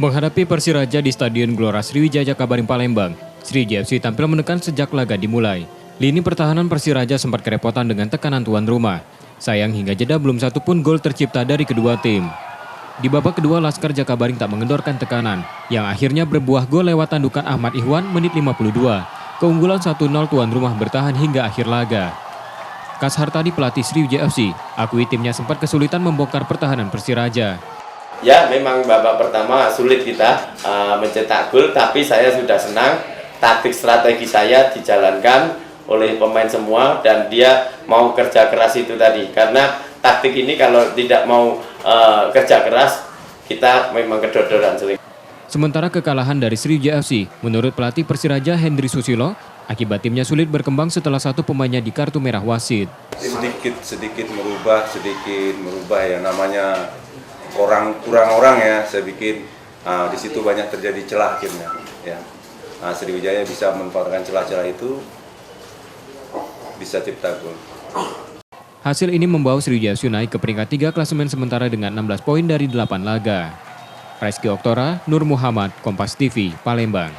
Menghadapi Persiraja di Stadion Gelora Sriwijaya Jakabaring Palembang, Sriwijaya FC tampil menekan sejak laga dimulai. Lini pertahanan Persiraja sempat kerepotan dengan tekanan tuan rumah. Sayang hingga jeda belum satu pun gol tercipta dari kedua tim. Di babak kedua, Laskar Jakabaring tak mengendorkan tekanan, yang akhirnya berbuah gol lewat tandukan Ahmad Ihwan menit 52. Keunggulan 1-0 tuan rumah bertahan hingga akhir laga. Kas Hartadi, pelatih Sriwijaya FC, akui timnya sempat kesulitan membongkar pertahanan Persiraja. Ya, memang babak pertama sulit kita mencetak gol, tapi saya sudah senang taktik strategi saya dijalankan oleh pemain semua dan dia mau kerja keras itu tadi. Karena taktik ini kalau tidak mau kerja keras, kita memang kedodoran sering. Sementara kekalahan dari Sriwijaya FC, menurut pelatih Persiraja Hendry Susilo, akibat timnya sulit berkembang setelah satu pemainnya di kartu merah wasit. Sedikit merubah ya, namanya kurang orang ya, saya bikin di situ banyak terjadi celah akhirnya ya. Sriwijaya bisa memanfaatkan celah-celah itu, bisa cipta gol. Hasil ini membawa Sriwijaya FC naik ke peringkat 3 klasemen sementara dengan 16 poin dari 8 laga. Rizky Oktora, Nur Muhammad, Kompas TV, Palembang.